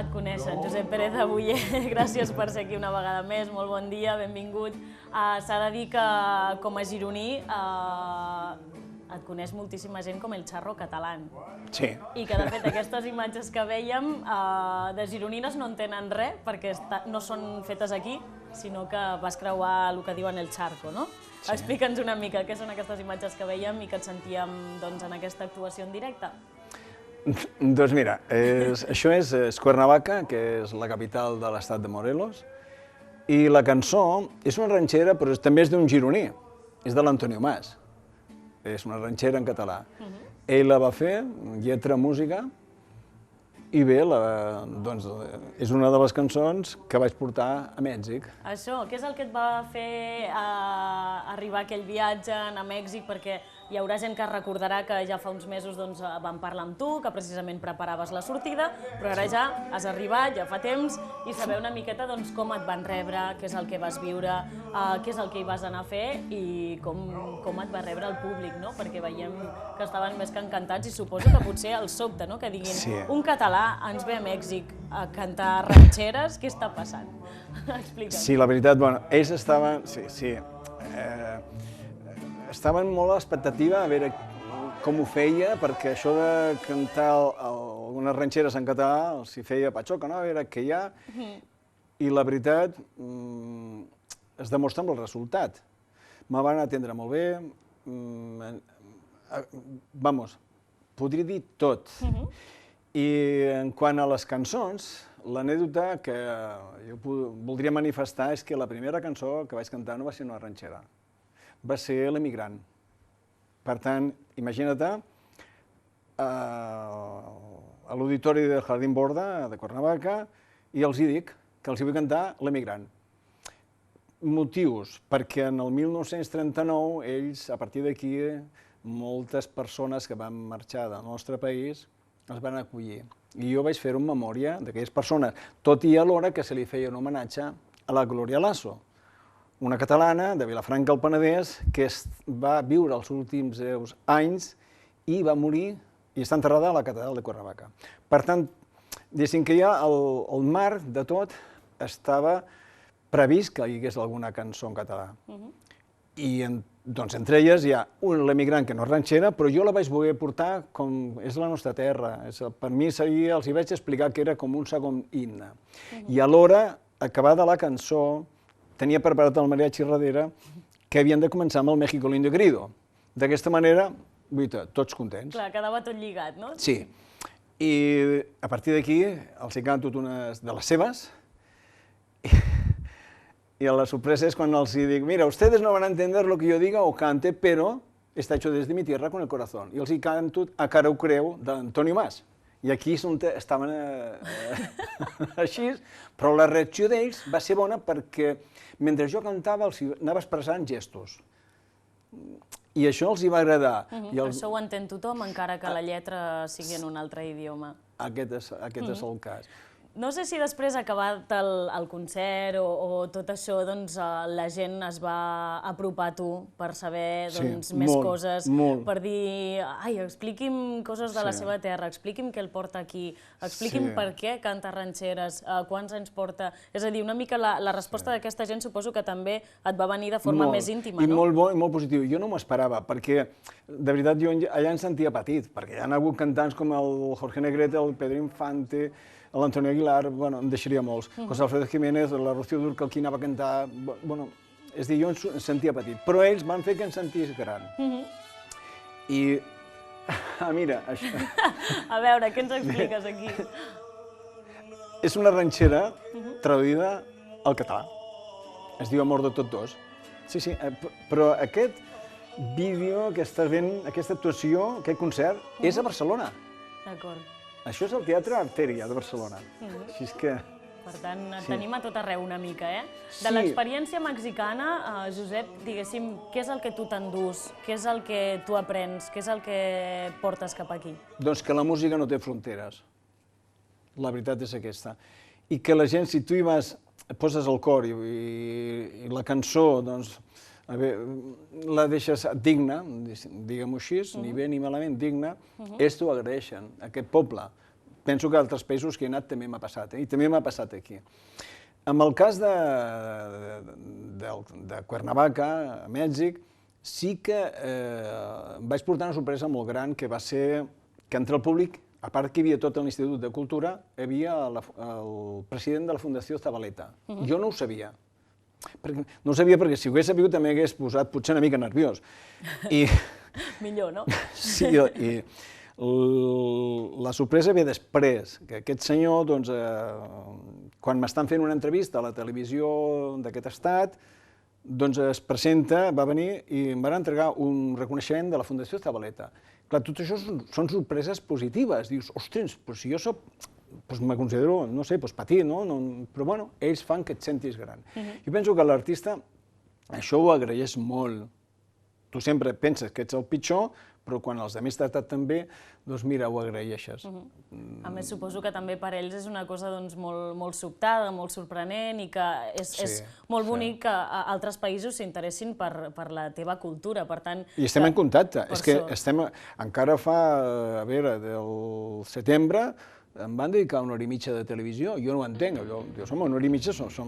et coneixen. Josep Pérez Abuller, gràcies per ser aquí una vegada més, molt bon dia, benvingut. S'ha de dir que com a gironí et coneix moltíssima gent com el Charro catalán. Sí. I que de fet aquestes imatges que vèiem de gironines no en tenen res perquè no són fetes aquí, sinó que vas creuar el que diuen el charco, no? Sí. Explica'ns una mica què són aquestes imatges que vèiem i que et sentíem en aquesta actuació en directe. Doncs mira, això és Cuernavaca, que és la capital de l'estat de Morelos, i la cançó és una ranxera, però també és d'un gironí, és de l'Antonio Mas. És una ranxera en català. Ell la va fer, lletra, música, i bé, és una de les cançons que vaig portar a Mèxic. Això, què és el que et va fer arribar a aquell viatge a Mèxic? Perquè hi haurà gent que recordarà que ja fa uns mesos vam parlar amb tu, que precisament preparaves la sortida, però ara ja has arribat, ja fa temps, i saber una miqueta com et van rebre, què és el que vas viure, què és el que hi vas anar a fer i com et va rebre el públic, no? Perquè veiem que estaven més que encantats i suposo que potser el sobte, no? Que diguin, un català ens ve a Mèxic a cantar ranxeres, què està passant? Explica'm. Sí, la veritat, ells estaven... Estaven molt a l'expectativa a veure com ho feia, perquè això de cantar algunes ranxeres en català els hi feia patxoca, no? A veure què hi ha. I la veritat es demostra amb el resultat. Me van atendre molt bé, podria dir tot. I en quant a les cançons, l'anècdota que jo voldria manifestar és que la primera cançó que vaig cantar no va ser una ranxera, va ser l'Emigrant. Per tant, imagina't a l'auditori del Jardín Borda de Cuernavaca i els hi dic que els hi vull cantar l'Emigrant. Motius, perquè en el 1939 ells, a partir d'aquí, moltes persones que van marxar del nostre país els van acollir. I jo vaig fer-ho en memòria d'aquelles persones, tot i alhora que se li feia un homenatge a la Gloria Lasso, una catalana de Vilafranca del Penedès que va viure els últims anys i va morir i està enterrada a la catedral de Cuernavaca. Per tant, diguéssim que ja el marc de tot estava previst que hi hagués alguna cançó en català. I entre elles hi ha l'Emigrant, que no és ranxera, però jo la vaig voler portar com és la nostra terra. Per mi els hi vaig explicar que era com un segon himne. I alhora, acabada la cançó, tenia preparat el mariachi darrere que havien de començar amb el México lindo y querido. D'aquesta manera, tots contents. Clar, quedava tot lligat, no? Sí. I a partir d'aquí els hi canto unes de les seves y la sorpresa es cuando els dic, mira, ustedes no van a entender lo que yo diga o cante, pero está hecho desde mi tierra con el corazón. I els hi canto A cara ho creu d'Antonio Mas. I aquí estaven així, però la reacció d'ells va ser bona perquè mentre jo cantava els anava expressant gestos. I això els hi va agradar. Això ho entén tothom, encara que la lletra sigui en un altre idioma. Aquest és el cas. No sé si després, acabat el concert o tot això, la gent es va apropar a tu per saber més coses, per dir, ai, expliqui'm coses de la seva terra, expliqui'm què el porta aquí, expliqui'm per què canta ranxeres, quants anys porta... És a dir, una mica la resposta d'aquesta gent suposo que també et va venir de forma més íntima, no? I molt bo i molt positiu. Jo no m'ho esperava, perquè de veritat jo allà em sentia petit, perquè hi ha hagut cantants com el Jorge Negrete, el Pedro Infante, l'Antonio Aguilar, em deixaria molts. José Alfredo Jiménez, la Rocío Dúrcal, qui anava a cantar... És a dir, jo em sentia petit, però ells van fer que em sentís gran. I... mira, això... A veure, què ens expliques aquí? És una ranxera traduïda al català. Es diu Amor de tots dos. Sí, però aquest vídeo que estàs veient, aquesta actuació, aquest concert, és a Barcelona. D'acord. Això és el Teatre Arteria de Barcelona. Així és que... Per tant, tenim a tot arreu una mica, eh? De l'experiència mexicana, Josep, diguéssim, què és el que tu t'endús? Què és el que tu aprens? Què és el que portes cap aquí? Doncs que la música no té fronteres. La veritat és aquesta. I que la gent, si tu hi vas, poses el cor i la cançó, doncs, la deixes digna, diguem-ho així, ni bé ni malament, digna, ells t'ho agraeixen, aquest poble. penso que a altres països que he anat també m'ha passat, i també m'ha passat aquí. En el cas de Cuernavaca, a Mèxic, sí que em vaig portar una sorpresa molt gran, que va ser que entre el públic, a part que hi havia tot l'Institut de Cultura, hi havia el president de la Fundació Zabaleta. Jo no ho sabia. No ho sabia perquè si ho hagués sabut també hagués posat potser una mica nerviós. Millor, no? Sí, i la sorpresa ve després, que aquest senyor, doncs, quan m'estan fent una entrevista a la televisió d'aquest estat, doncs es presenta, va venir i em van entregar un reconeixement de la Fundació Zabaleta. Clar, tot això són sorpreses positives. Dius, ostres, si jo soc, me considero, no sé, petit, no? Però bueno, ells fan que et sentis gran. Jo penso que l'artista això ho agraeix molt. Tu sempre penses que ets el pitjor, però quan els altres t'han tractat també, doncs mira, ho agraeixes. A més, suposo que també per ells és una cosa molt sobtada, molt sorprenent i que és molt bonic que altres països s'interessin per la teva cultura, per tant... I estem en contacte, és que estem, encara fa, a veure, del setembre, em van dedicar una hora i mitja de televisió, jo no ho entenc, home, una hora i mitja és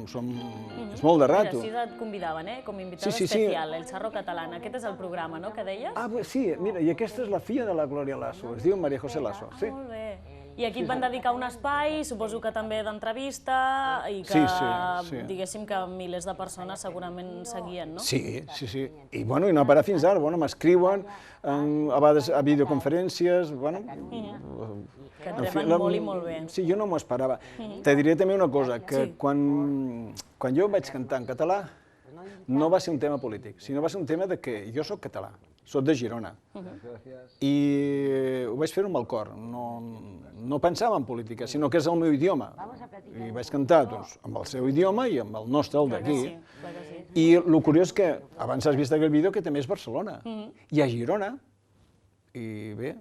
molt de rato. Mira, sí et convidaven, com a invitada especial, El Charro Catalán, aquest és el programa, no?, que deies? Ah, sí, mira, i aquesta és la filla de la Glòria Lasso, es diu María José Lasso, sí. Molt bé. I aquí et van dedicar un espai, suposo que també d'entrevista, i que, diguéssim, que milers de persones segurament seguien, no? Sí. I no ha parat fins ara, m'escriuen, a vegades a videoconferències, que et reben molt i molt bé. Sí, jo no m'ho esperava. Te diré també una cosa, que quan jo vaig cantar en català, no va ser un tema polític, sinó va ser un tema de que jo soc català, soc de Girona, i ho vaig fer amb el cor, no pensava en política, sinó que és el meu idioma, i vaig cantar amb el seu idioma i amb el nostre, el d'aquí, i el curiós que, abans has vist aquell vídeo, que també és Barcelona, i a Girona, i bé...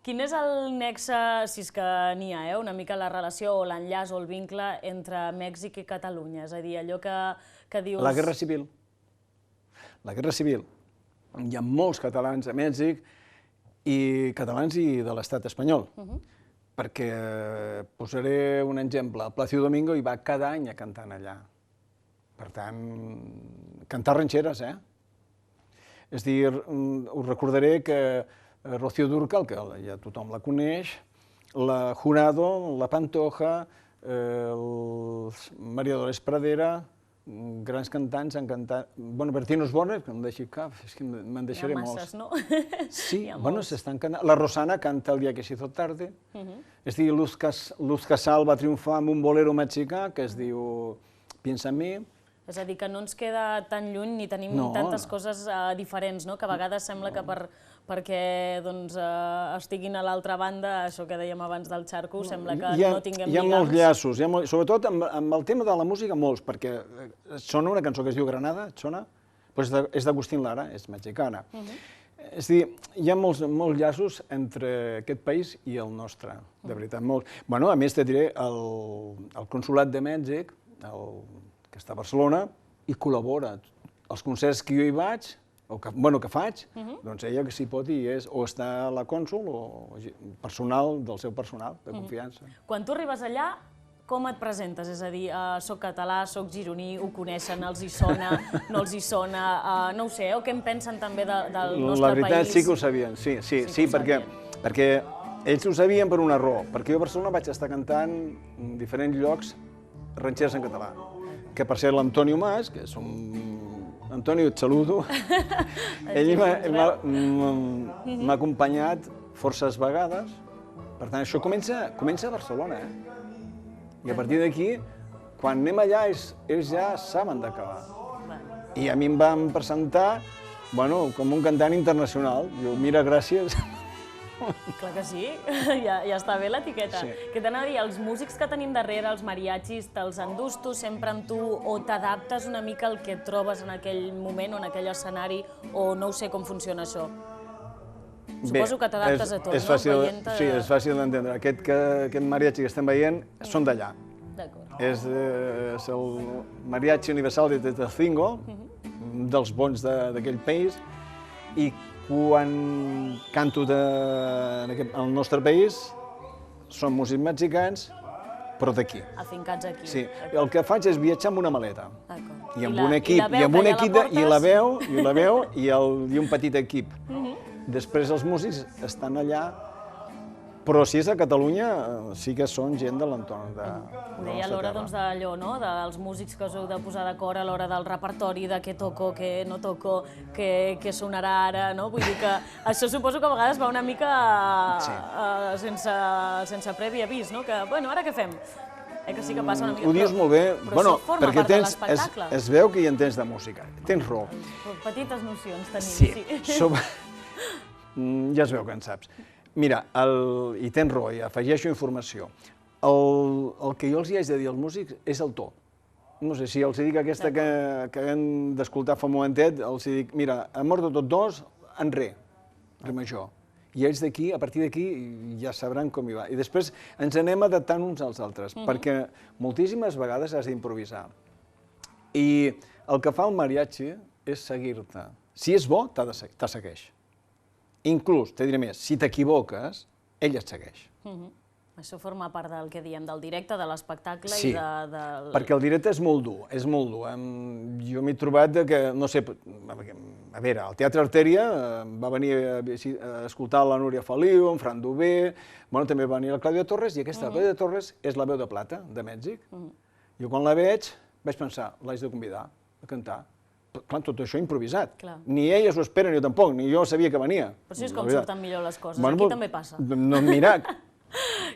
Quin és el nexe, si és que n'hi ha, una mica la relació o l'enllaç o el vincle entre Mèxic i Catalunya? És a dir, allò que dius... La Guerra Civil. La Guerra Civil. Hi ha molts catalans a Mèxic, i catalans i de l'estat espanyol. Perquè, posaré un exemple, el Plácido Domingo hi va cada any a cantar allà. Per tant, cantar ranxeres, És a dir, us recordaré que Rocío Dúrcal, que ja tothom la coneix, la Jurado, la Pantoja, María Dolores Pradera, grans cantants han cantat... Bertín Osborne, que em deixi cap, és que me'n deixaré molts. Hi ha masses, no? Sí, s'estan cantant. La Rosana canta El día que se hizo tarde. És a dir, Luz Casal va triomfar amb un bolero mexicà que es diu Piensa en mi. És a dir, que no ens queda tan lluny ni tenim tantes coses diferents, no? Que a vegades sembla que perquè estiguin a l'altra banda, això que dèiem abans del xarco, sembla que no tinguem lligams. Hi ha molts llaços, sobretot amb el tema de la música molts, perquè sona una cançó que es diu Granada, et sona? És d'Agustín Lara, és mexicana. És a dir, hi ha molts llaços entre aquest país i el nostre, de veritat, molts. A més, te diré, el Consolat de Mèxic, que està a Barcelona, i col·labora. Els concerts que jo hi vaig, que faig, doncs ella que s'hi pot i és o està a la cònsol o personal del seu personal de confiança. Quan tu arribes allà, com et presentes? És a dir, soc català, soc gironí, ho coneixen, els hi sona, no els hi sona, no ho sé, o què en pensen també del nostre país? La veritat sí que ho sabien, sí, perquè ells ho sabien per una raó, perquè jo a Barcelona vaig estar cantant en diferents llocs ranxeres en català, que per ser l'Antonio Mas, que és un... Antonio, et saludo. Ell m'ha acompanyat forces vegades. Per tant, això comença a Barcelona. I a partir d'aquí, quan anem allà, ells ja saben d'acabar. I a mi em van presentar com un cantant internacional. Jo, mira, gràcies. Clar que sí, ja està bé l'etiqueta. Què t'anava a dir, els músics que tenim darrere, els mariachis, te'ls endús tu sempre amb tu o t'adaptes una mica al que et trobes en aquell moment o en aquell escenari o no ho sé com funciona això? Suposo que t'adaptes a tot, no? Sí, és fàcil d'entendre. Aquest mariachi que estem veient són d'allà. És el mariachi universal de Tetelcingo, un dels bons d'aquell país, i quan canto al nostre país, són músics mexicans, però d'aquí. Afincats aquí. Sí, el que faig és viatjar amb una maleta. D'acord. I amb un equip, i la veu, i un petit equip. Després els músics estan allà, però si és a Catalunya, sí que són gent de l'entorn de Ho deia a l'hora d'allò, no? Dels músics que us heu de posar d'acord a l'hora del repertori, de què toco, què no toco, què sonarà ara, no? Vull dir que això suposo que a vegades va una mica sense previ avís, no? Que, bueno, ara què fem? Que sí que passa una mica... Ho dius molt bé, però això forma part de l'espectacle. Es veu que hi entens de música, tens raó. Petites nocions tenim, sí. Ja es veu que en saps. Mira, i tens raó, i afegeixo informació. El que jo els hi haig de dir als músics és el to. No sé, si els dic aquesta que hem d'escoltar fa un momentet, els dic, mira, amor de tots dos, en re major. I ells d'aquí, a partir d'aquí, ja sabran com hi va. I després ens anem adaptant uns als altres, perquè moltíssimes vegades has d'improvisar. I el que fa el mariachi és seguir-te. Si és bo, te segueix. Inclús, te diré més, si t'equivoques, ell et segueix. Això forma part del que diem, del directe, de l'espectacle i Sí, perquè el directe és molt dur, és molt dur. Jo m'he trobat que, no sé, a veure, al Teatre Artèria va venir a escoltar la Núria Feliu, en Fran Duvé, també va venir la Clàudia Torres, i aquesta Clàudia Torres és la veu de plata de Mèxic. Jo quan la vaig pensar, l'haig de convidar a cantar. Clar, tot això improvisat. Ni ella s'ho espera, ni jo tampoc, ni jo sabia que venia. Però així és com surten millor les coses, aquí també passa. No, mira...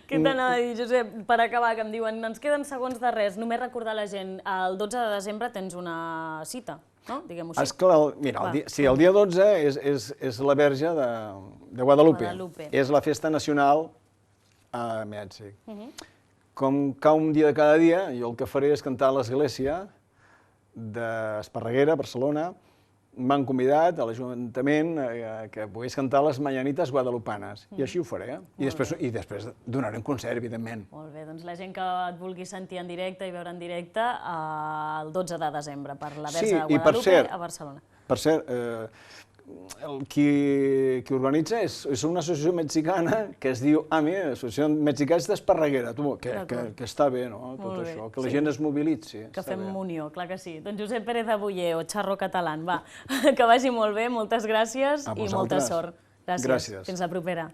Què t'anava a dir, Josep, per acabar, que em diuen, ens queden segons de res, només recordar a la gent, el 12 de desembre tens una cita, no? Diguem-ho així. Esclar, mira, sí, el dia 12 és la Verge de Guadalupe. És la festa nacional a Mèxic. Com cau un dia de cada dia, jo el que faré és cantar a l'església d'Esparreguera, Barcelona. M'han convidat a l'Ajuntament que pogués cantar les Mañanites guadalupanes, i així ho faré. I després donaré un concert, evidentment. Molt bé, doncs la gent que et vulgui sentir en directe i veure en directe el 12 de desembre per la Verge de Guadalupe a Barcelona. Per cert, qui organitza és una associació mexicana que es diu AME, Associació Mexicana d'Esparreguera, que està bé, no?, tot això, que la gent es mobilitzi. Que fem unió, clar que sí. Doncs Josep Pérez Abuller, o Charro Catalán, va, que vagi molt bé, moltes gràcies i molta sort. Gràcies. Fins la propera.